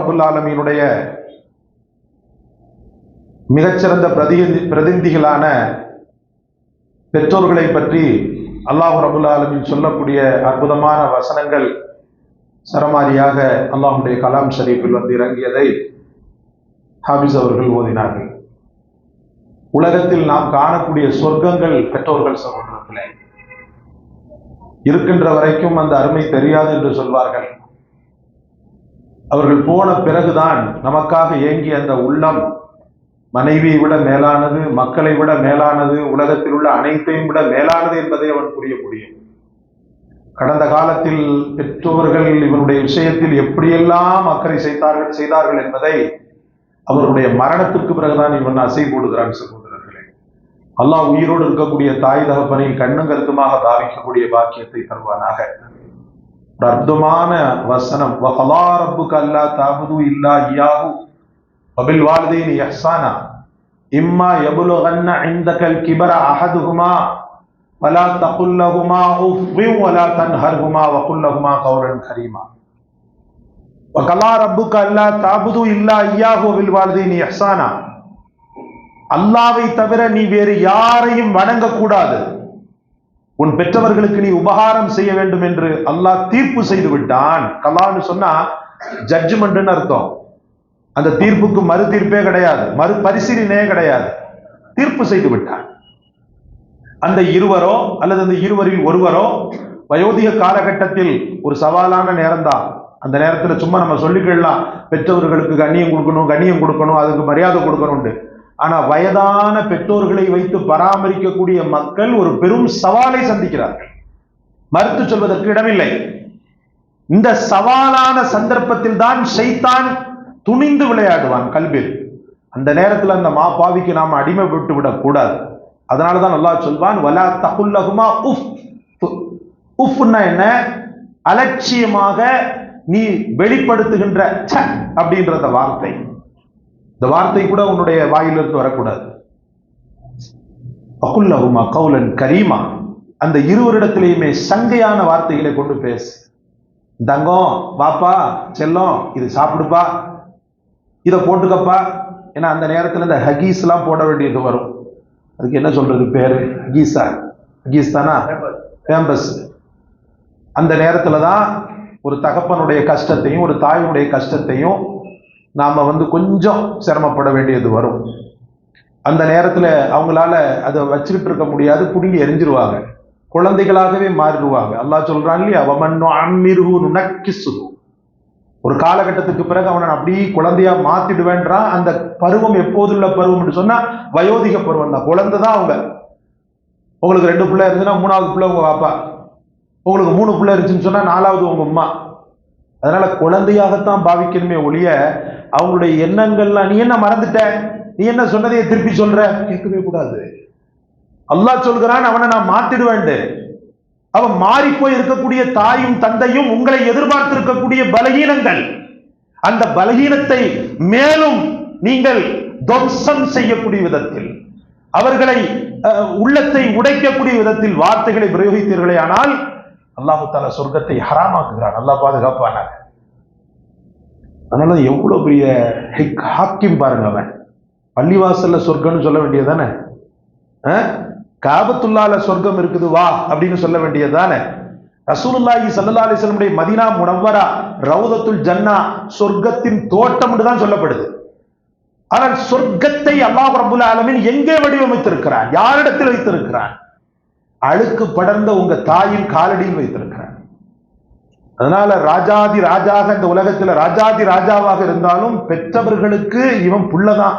ரப்புல் ஆலமீனுடைய மிகச்சிறந்த பிரதிநிதிகளான பெற்றோர்களை பற்றி அல்லாஹ் ரப்புல் ஆலமீன் சொல்லக்கூடிய அற்புதமான வசனங்கள் சரமாரியாக அல்லாஹ்வுடைய கலாம் ஷரீஃபில் வந்து இறங்கியதை ஹாபிஸ் அவர்கள் ஓதினார்கள். உலகத்தில் நாம் காணக்கூடிய சொர்க்கங்கள் பெற்றோர்கள் சகோதரர்களே, இருக்கின்ற வரைக்கும் அந்த அருமை தெரியாது என்று சொல்வார்கள். அவர்கள் போன பிறகுதான் நமக்காக ஏங்கிய அந்த உள்ளம் மனைவியை விட மேலானது, மக்களை விட மேலானது, உலகத்தில் உள்ள அனைத்தையும் விட மேலானது என்பதை அவன் புரிய முடியும். கடந்த காலத்தில் பெற்றோர்கள் இவனுடைய விஷயத்தில் எப்படியெல்லாம் அக்கறை செய்தார்கள் என்பதை அவருடைய மரணத்திற்கு பிறகுதான் இவன் அசை போடுகிறான். சகோதரர்களே, அல்லாஹ் உயிரோடு இருக்கக்கூடிய தாய் தகப்பனை கண்ணும் கருத்துமாக பாவிக்கக்கூடிய பாக்கியத்தை தருவானாக. ஒரு அற்புதமான வசனம், வகலா ரப்புக அல்லா தஅபுது இல்லா இய்யாஹு வபில் வாலிதைனி இஹ்சானா இம்மா யபுலுகன்ன இந்தகல் கிபர அஹதுஹுமா வலா தகுல் லஹுமா உஃப் வலா தன்ஹர்ஹுமா வகுல் லஹுமா கௌலன் கரீமா. வகலா ரப்புக அல்லா தஅபுது இல்லா இய்யாஹு வபில் வாலிதைனி இஹ்சானா. அல்லாஹ்வை தவிர நீ வேறு யாரையும் வணங்கக்கூடாது, உன் பெற்றவர்களுக்கு நீ உபகாரம் செய்ய வேண்டும் என்று அல்லாஹ் தீர்ப்பு செய்து விட்டான். கலான்னு சொன்னா ஜட்ஜ்மெண்ட்னு அர்த்தம். அந்த தீர்ப்புக்கு மறு தீர்ப்பே கிடையாது, மறு பரிசீலனையே கிடையாது, தீர்ப்பு செய்து விட்டான். அந்த இருவரோ அல்லது அந்த இருவரில் ஒருவரோ வயோதிக காலகட்டத்தில் ஒரு சவாலான நேரம் தான். அந்த நேரத்தில் சும்மா நம்ம சொல்லிக்கலாம், பெற்றவர்களுக்கு கண்ணியம் கொடுக்கணும், அதுக்கு மரியாதை கொடுக்கணும். ஆனா வயதான பெற்றோர்களை வைத்து பராமரிக்கக்கூடிய மக்கள் ஒரு பெரும் சவாலை சந்திக்கிறார்கள், மறுத்து சொல்வதற்கு இடமில்லை. இந்த சவாலான சந்தர்ப்பத்தில் தான் ஷைத்தான் துணிந்து விளையாடுவான் கல்பில். அந்த நேரத்தில் அந்த மாபாவிக்கு நாம் அடிமைப்பட்டு விடக் கூடாது. அதனாலதான் அல்லாஹ் சொல்வான், வலா தகுல் லஹுமா உஃப். உஃப்னா என்ன? அலட்சியமாக நீ வெளிப்படுத்துகின்ற அப்படின்ற வார்த்தை, இந்த வார்த்தை கூட உன்னுடைய வாயிலிருந்து வரக்கூடாது. வகுல் லஹுமா கௌலன் கரீமா. அந்த இருவரிடத்திலேயுமே சங்கையான வார்த்தைகளை கொண்டு பேசு. தங்கம், வாப்பா, செல்லம், இது சாப்பிடுப்பா, இதை போட்டுக்கப்பா. ஏன்னா அந்த நேரத்தில் இந்த ஹகீஸ் எல்லாம் போட வேண்டியது வரும். அதுக்கு என்ன சொல்றது பேரு? ஹகீஸா? ஹகீஸ் தானா? பேம்பஸ். அந்த நேரத்துல தான் ஒரு தகப்பனுடைய கஷ்டத்தையும் ஒரு தாயினுடைய கஷ்டத்தையும் நாம கொஞ்சம் சிரமப்பட வேண்டியது வரும். அந்த நேரத்துல அவங்களால அதை வச்சுக்கிட்டு இருக்க முடியாது, புடுங்கி எரிஞ்சிருவாங்க, குழந்தைகளாகவே மாறிடுவாங்க. அல்லாஹ் சொல்றான் இல்லையா, வமன்னு அம்மிருஹு நுனக்கிஸுஹு. ஒரு காலகட்டத்துக்கு பிறகு அவனை அப்படி குழந்தையா மாத்திடுவேன்றான். அந்த பருவம் எப்போதுள்ள பருவம் என்று சொன்னா வயோதிக பருவம் தான். குழந்தை தான் அவங்க. உங்களுக்கு 2 பிள்ளை இருந்துச்சுன்னா 3வது பிள்ளை உங்க பாப்பா, உங்களுக்கு 3 பிள்ளை இருந்துச்சுன்னு சொன்னா 4வது உங்க அம்மா. அதனால குழந்தையாகத்தான் பாவிக்கணுமே ஒழிய அவங்களுடைய எண்ணங்கள்லாம், நீ என்ன மறந்துட்ட, நீ என்ன சொன்னதையே திருப்பி சொல்ற, கேட்கவே கூடாது. அல்லாஹ் சொல்கிறான், அவனை நான் மாத்திடுவேன். அவன் மாறி போய் இருக்கக்கூடிய தாயும் தந்தையும் உங்களை எதிர்பார்த்து இருக்கக்கூடிய பலகீனங்கள், அந்த பலகீனத்தை மேலும் நீங்கள் துவம்சம் செய்யக்கூடிய விதத்தில், அவர்களை உள்ளத்தை உடைக்கக்கூடிய விதத்தில் வார்த்தைகளை பிரயோகித்தீர்களே ஆனால் அல்லாஹு தஆலா சொர்க்கத்தை ஹராமாக்குகிறான். அல்லாஹ் பாதுகாப்பானாக. அதனால எவ்வளவு பெரிய ஹாக்கிம் பாருங்க. அவன் பள்ளிவாசல்ல சொர்க்கம்னு சொல்ல வேண்டியதானே, காபத்துல்லால சொர்க்கம் இருக்குது வா அப்படின்னு சொல்ல வேண்டியதானே. ரசூலுல்லாஹி ஸல்லல்லாஹு அலைஹி வஸல்லம் மதீனா முனவ்வரா ரௌதத்துல் ஜன்னா சொர்க்கத்தின் தோட்டம் என்று தான் சொல்லப்படுது. ஆனால் சொர்க்கத்தை அல்லாஹ் ரப்பல் ஆலமீன் எங்கே வடிவமைத்திருக்கிறான்? யாரிடத்தில் வைத்திருக்கிறான்? அழுக்கு படர்ந்த உங்க தாயின் காலடியில் வைத்திருக்கிறான். அதனால ராஜாதி ராஜாக இந்த உலகத்துல ராஜாதி ராஜாவாக இருந்தாலும் பெற்றவர்களுக்கு இவன் புள்ளதான்.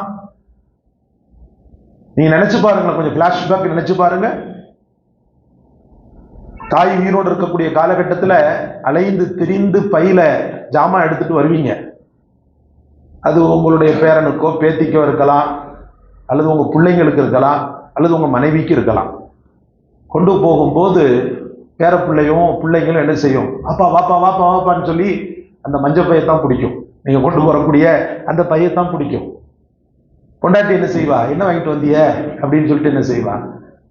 நீங்க நினைச்சு பாருங்க, கொஞ்சம் பிளாஷ்பேக் நினைச்சு பாருங்க. தாய் உயிரோடு இருக்கக்கூடிய காலகட்டத்துல அலைந்து திரிந்து பையில ஜாமான் எடுத்துட்டு வருவீங்க. அது உங்களுடைய பேரனுக்கோ பேத்திக்கோ இருக்கலாம், அல்லது உங்க பிள்ளைங்களுக்கு இருக்கலாம், அல்லது உங்க மனைவிக்கு இருக்கலாம். கொண்டு போகும்போது பேர பிள்ளையும் பிள்ளைங்களும் என்ன செய்யும்? அப்பா வாப்பா வாப்பா வாப்பான்னு சொல்லி அந்த மஞ்சள் பையத்தான் பிடிக்கும். நீங்க கொண்டு போறக்கூடிய அந்த பையத்தான் பிடிக்கும். பொண்டாட்டி என்ன செய்வா? என்ன வாங்கிட்டு வந்திய அப்படின்னு சொல்லிட்டு என்ன செய்வா?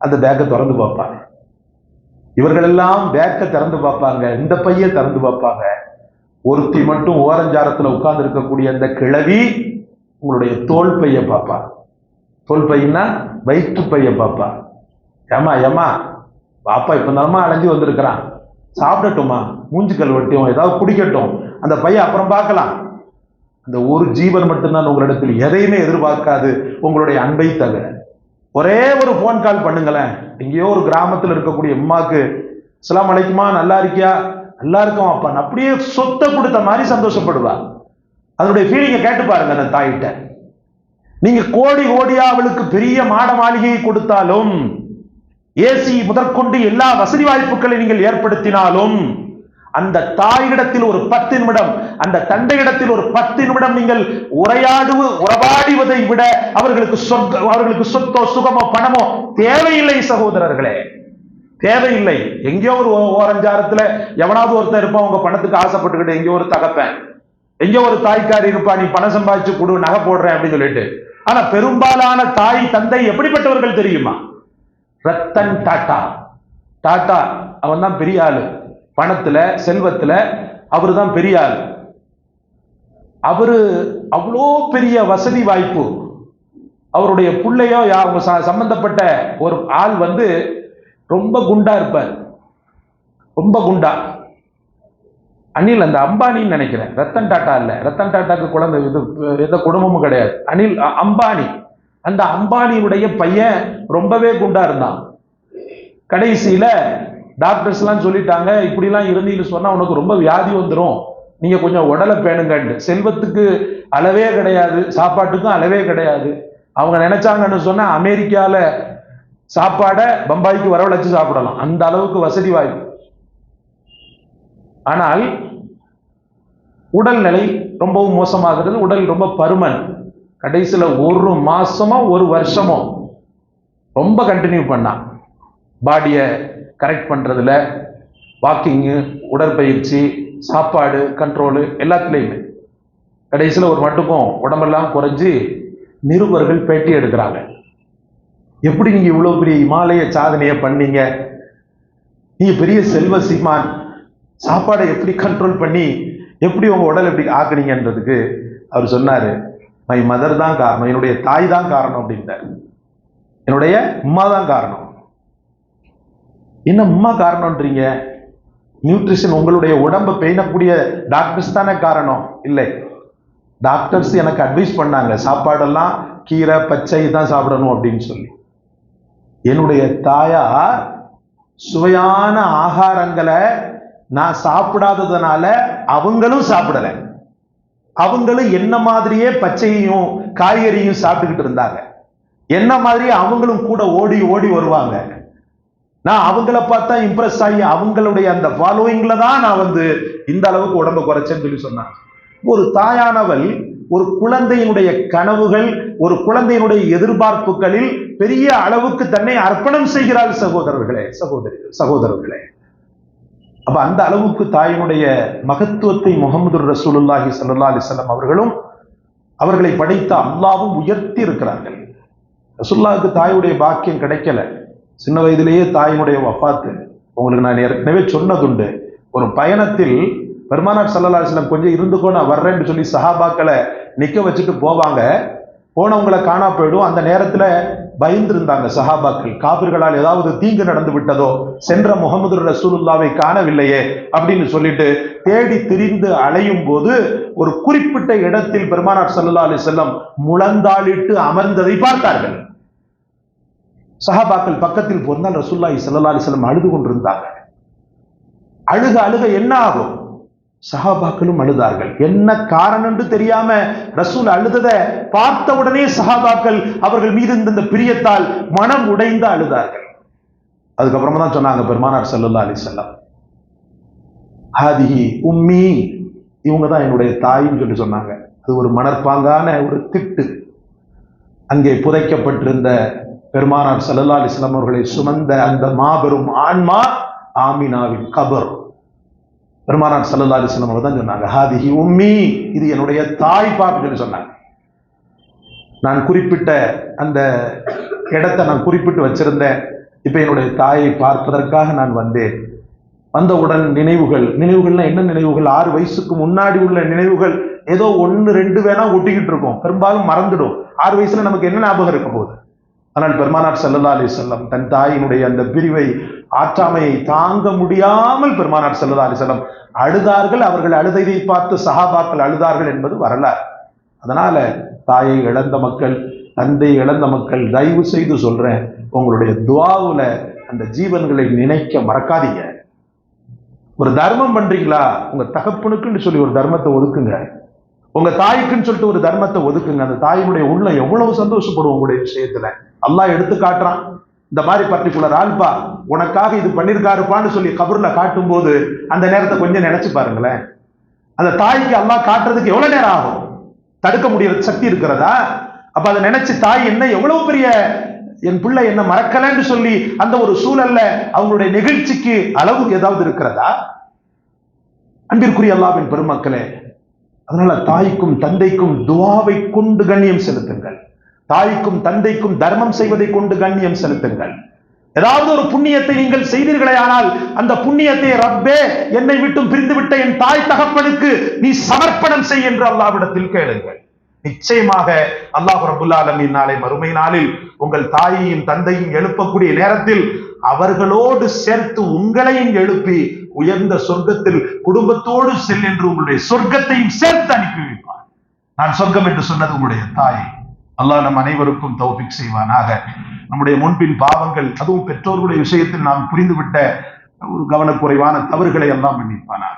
அந்த பேக்கை திறந்து பார்ப்பாங்க. இவர்கள் எல்லாம் பேக்கை திறந்து பார்ப்பாங்க, இந்த பைய திறந்து பார்ப்பாங்க. ஒருத்தி மட்டும் ஓரஞ்சாரத்துல உட்கார்ந்து இருக்கக்கூடிய அந்த கிழவி உங்களுடைய தோல் பைய பாப்பா. தோல் பையனா வயிற்று பைய பாப்பா. ஏமா ஏமா பாப்பா இப்ப தானமா அலைஞ்சு வந்திருக்கிறான், சாப்பிடட்டுமா, மூஞ்சி கழுவட்டும், ஏதாவது குடிக்கட்டும், அந்த பையன் அப்புறம் பார்க்கலாம். அந்த ஒரு ஜீவன் மட்டும்தான் உங்களிடத்தில் எதையுமே எதிர்பார்க்காது, உங்களுடைய அன்பை தவிர. ஒரே ஒரு போன் கால் பண்ணுங்களேன். எங்கேயோ ஒரு கிராமத்தில் இருக்கக்கூடிய அம்மாக்கு, அஸ்ஸலாமு அலைக்குமா, நல்லா இருக்கியா, நல்லா இருக்கும் அப்பா, அப்படியே சொத்தை கொடுத்த மாதிரி சந்தோஷப்படுவா. அதனுடைய ஃபீலிங்கை கேட்டு பாருங்க அந்த தாயிட்ட. நீங்க கோடி கோடியா அவளுக்கு பெரிய மாட மாளிகையை கொடுத்தாலும், ஏசி முதற்கொண்டு எல்லா வசதி வாய்ப்புகளை நீங்கள் ஏற்படுத்தினாலும், அந்த தாயிடத்தில் ஒரு 10 நிமிடம், அந்த தந்தையிடத்தில் ஒரு 10 நிமிடம் நீங்கள் உறவாடுவதை விட அவர்களுக்கு சொத்தோ சுகமோ பணமோ தேவையில்லை சகோதரர்களே, தேவையில்லை. எங்கேயோ ஒரு ஓரஞ்சாரத்துல எவனாவது ஒருத்தர் இருப்பான், உங்க பணத்துக்கு ஆசைப்பட்டுக்கிட்டு. எங்கேயோ ஒரு தகப்பன், எங்கேயோ ஒரு தாய்க்காரி இருப்பா, நீ பணம் சம்பாதிச்சு கொடு, நகை போடுறேன் அப்படின்னு சொல்லிட்டு. ஆனா பெரும்பாலான தாய் தந்தை எப்படிப்பட்டவர்கள் தெரியுமா? ரத்தன் டாட்டா. டாட்டா அவன் தான் பெரிய ஆளு, பணத்துல செல்வத்துல அவரு தான் பெரிய ஆளு. அவரு அவ்வளோ பெரிய வசதி வாய்ப்பு. அவருடைய பிள்ளையோ சம்பந்தப்பட்ட ஒரு ஆள் ரொம்ப குண்டா இருப்பார், ரொம்ப குண்டா. அனில், அந்த அம்பானின்னு நினைக்கிறேன், ரத்தன் டாட்டா இல்ல, ரத்தன் டாட்டாக்கு குழந்தை இது எந்த குடும்பமும் கிடையாது, அனில் அம்பானி. அந்த அம்பானியுடைய பையன் ரொம்பவே குண்டா இருந்தான். கடைசியில டாக்டர்ஸ் எல்லாம் சொல்லிட்டாங்க, இப்படிலாம் இருந்தீங்கன்னு சொன்னா உனக்கு ரொம்ப வியாதி வந்துடும், நீங்க கொஞ்சம் உடலை பேணுங்கன்னு. செல்வத்துக்கு அளவே கிடையாது, சாப்பாட்டுக்கும் அளவே கிடையாது. அவங்க நினைச்சாங்கன்னு சொன்னா அமெரிக்கால சாப்பாடை பம்பாய்க்கு வரவழைச்சு சாப்பிடலாம், அந்த அளவுக்கு வசதி வாய்ப்பு. ஆனால் உடல்நிலை ரொம்பவும் மோசமாகிறது, உடல் ரொம்ப பருமன். கடைசியில 1 மாசமோ 1 வருஷமோ ரொம்ப கண்டினியூ பண்ணான், பாடியை கரெக்ட் பண்றதுல, வாக்கிங்கு, உடற்பயிற்சி, சாப்பாடு கண்ட்ரோலு எல்லாத்துலேயுமே. கடைசியில் ஒரு மட்டுக்கும் உடம்பெல்லாம் குறைஞ்சி நிருபர்கள் பேட்டி எடுக்கிறாங்க. எப்படி நீங்க இவ்வளவு பெரிய இமாலய சாதனையை பண்ணீங்க, நீங்க பெரிய செல்வ சீமான், சாப்பாடை எப்படி கண்ட்ரோல் பண்ணி எப்படி உங்க உடல் எப்படி ஆக்குனீங்கன்றதுக்கு அவர் சொன்னாரு, மை மதர் தான் காரணம், என்னுடைய தாய் தான் காரணம் அப்படின்றார். என்னுடைய அம்மா தான் காரணம். என்ன அம்மா காரணம்ன்றீங்க? நியூட்ரிஷன், உங்களுடைய உடம்பை பேணக்கூடிய டாக்டர்ஸ் தானே காரணம்? இல்லை, டாக்டர்ஸ் எனக்கு அட்வைஸ் பண்ணாங்க, சாப்பாடெல்லாம் கீரை பச்சை தான் சாப்பிடணும் அப்படின்னு சொல்லி. என்னுடைய தாயார் சுவையான ஆகாரங்களை நான் சாப்பிடாததுனால அவங்களும் சாப்பிடல, அவங்களும் என்ன மாதிரியே பச்சையையும் காய்கறியும் சாப்பிட்டுக்கிட்டு இருந்தாங்க. என்ன மாதிரியே அவங்களும் கூட ஓடி ஓடி வருவாங்க. நான் அவங்கள பார்த்தா இம்ப்ரெஸ் ஆகி அவங்களுடைய அந்த ஃபாலோயிங்ல தான் நான் இந்த அளவுக்கு உடம்பு குறைச்சேன்னு சொல்லி சொன்னாங்க. ஒரு தாயானவள் ஒரு குழந்தையினுடைய கனவுகள், ஒரு குழந்தையினுடைய எதிர்பார்ப்புகளில் பெரிய அளவுக்கு தன்னை அர்ப்பணம் செய்கிறாள் சகோதரர்களே, சகோதரர்களே. அப்ப அந்த அளவுக்கு தாயினுடைய மகத்துவத்தை முஹம்மது ரசூலுல்லாஹி ஸல்லல்லாஹு அலைஹி வஸல்லம் அவர்களும் அவர்களை படைத்த அல்லாஹ்வும் உயர்த்தி இருக்கிறார்கள். ரசூலுல்லாஹ்வுக்கு தாயுடைய பாக்கியம் கிடைக்கல, சின்ன வயதிலேயே தாயினுடைய வஃபாத்து. உங்களுக்கு நான் ஏற்கனவே சொன்னதுண்டு, ஒரு பயணத்தில் பெருமானார் ஸல்லல்லாஹு அலைஹி வஸல்லம் கொஞ்சம் இருந்துக்கோ நான் வர்றேன்னு சொல்லி சஹாபாக்களை நிக்க வச்சுட்டு போவாங்க. போனவங்களை காணா போயிடும். அந்த நேரத்துல பயந்திருந்தாங்க சஹாபாக்கள், காபிர்களால் ஏதாவது தீங்கு நடந்து விட்டதோ, சென்ற முஹம்மது ரசூலுல்லாவை காணவில்லையே அப்படின்னு சொல்லிட்டு தேடி திரிந்து அலையும் போது ஒரு குறிப்பிட்ட இடத்தில் பெருமானார் ஸல்லல்லாஹு அலைஹி வஸல்லம் முழந்தாளிட்டு அமர்ந்ததை பார்த்தார்கள். சஹாபாக்கள் பக்கத்தில் போனால் ரசூலுல்லாஹி ஸல்லல்லாஹு அலைஹி வஸல்லம் அழுது கொண்டிருந்தாங்க. அழுக என்ன ஆகும்? சஹாபாக்களும் அழுதார்கள். என்ன காரணம் என்று தெரியாம ரசூல் அழுததை பார்த்த உடனே சஹாபாக்கள் அவர்கள் மீது இந்த பிரியத்தால் மனம் உடைந்து அழுதார்கள். அதுக்கப்புறமா தான் சொன்னாங்க பெருமானார் ஸல்லல்லாஹு அலைஹி வஸல்லம், ஹாதிஹி உம்மி, இவங்க தான் என்னுடைய தாயின்னு சொல்லி சொன்னாங்க. அது ஒரு மணற்பாங்கான ஒரு திட்டு. அங்கே புதைக்கப்பட்டிருந்த பெருமானார் ஸல்லல்லாஹு அலைஹி வஸல்லம் அவர்களை சுமந்த அந்த மாபெரும் ஆன்மா ஆமினாவின் கபர். பெருமானார் ஸல்லல்லாஹு அலைஹி வஸல்லம் தான் சொன்னாங்க, ஹாதிஹி உம்மி, இது என்னுடைய தாய் பான்னு சொல்லி சொன்னாங்க. நான் குறிப்பிட்ட அந்த இடத்தை நான் குறிப்பிட்டு வச்சிருந்தேன். இப்ப என்னுடைய தாயை பார்ப்பதற்காக நான் வந்தேன். வந்தவுடன் நினைவுகள்னா என்ன நினைவுகள்? 6 வயசுக்கு முன்னாடி உள்ள நினைவுகள் ஏதோ 1, 2 வேணா ஒட்டிக்கிட்டு இருக்கும், பெரும்பாலும் மறந்துடும். 6 வயசுல நமக்கு என்ன ஞாபகம் இருக்க போகுது? ஆனால் பெருமானார் ஸல்லல்லாஹு அலைஹி வஸல்லம் தன் தாயினுடைய அந்த பிரிவை, ஆற்றாமையை தாங்க முடியாமல் பெருமானார் ஸல்லல்லாஹு அலைஹி வஸல்லம் அழுதார்கள். அவர்கள் அழுதையை பார்த்து சஹாபாக்கள் அழுதார்கள் என்பது வரலாறு. அதனால தாயை இழந்த மக்கள், தந்தை இழந்த மக்கள், தயவு செய்து சொல்றேன், உங்களுடைய துஆவுல அந்த ஜீவன்களை நினைக்க மறக்காதீங்க. ஒரு தர்மம் பண்றீங்களா, உங்க தகப்பனுக்குன்னு சொல்லி ஒரு தர்மத்தை ஒதுக்குங்க. உங்க தாய்க்குன்னு சொல்லிட்டு ஒரு தர்மத்தை ஒதுக்குங்க. அந்த தாயினுடைய உள்ள எவ்வளவு சந்தோஷப்படும் உங்களுடைய விஷயத்துல. அல்லாஹ் எடுத்து காட்டுறான், இந்த மாதிரி பர்டிகுலர் ஆல்பா உனக்காக இது பண்ணிருக்காருப்பான்னு சொல்லி கபர்ல காட்டும் போது அந்த நேரத்தை கொஞ்சம் நினைச்சு பாருங்களேன். அந்த தாய்க்கு அல்லாஹ் காட்டுறதுக்கு எவ்வளவு நேரம் ஆகும்? தடுக்க முடியற சக்தி இருக்கிறதா? அப்ப அதை நினைச்சு தாய் என்ன எவ்வளவு பெரிய, என் பிள்ளை என்ன மறக்கலன்னு சொல்லி அந்த ஒரு சூழல்ல அவங்களுடைய நிகழ்ச்சிக்கு அளவுக்கு ஏதாவது இருக்கிறதா? அன்பிற்குரிய அல்லாஹ்வின் பெருமக்களே, அதனால தாய்க்கும் தந்தைக்கும் துஆவை கொண்டு கண்ணியம் செலுத்துங்கள். தாய்க்கும் தந்தைக்கும் தர்மம் செய்வதை கொண்டு கண்ணியம் செலுத்துங்கள். ஏதாவது ஒரு புண்ணியத்தை நீங்கள் செய்தீர்களே ஆனால் அந்த புண்ணியத்தை, ரப்பே என்னை விட்டும் பிரிந்து விட்ட என் தாய் தகப்பனுக்கு நீ சமர்ப்பணம் செய் என்று அல்லாஹ்விடத்தில் கேளுங்கள். நிச்சயமாக அல்லாஹ் ரப்பல் ஆலமீன் நாளை மறுமை நாளில் உங்கள் தாயையும் தந்தையும் எழுப்பக்கூடிய நேரத்தில் அவர்களோடு சேர்த்து உங்களையும் எழுப்பி உயர்ந்த சொர்க்கத்தில் குடும்பத்தோடு செல் என்று உங்களுடைய சொர்க்கத்தையும் சேர்த்து அனுப்பி வைப்பார். நான் சொர்க்கம் என்று சொன்னது உங்களுடைய தாயை. அல்லாஹ் நம் அனைவருக்கும் தௌஃபீக் செய்வானாக. நம்முடைய முன்பின் பாவங்கள், அதுவும் பெற்றோர்களுடைய விஷயத்தில் நாம் புரிந்துவிட்ட ஒரு கவனக்குறைவான தவறுகளை எல்லாம் மன்னிப்பானாக.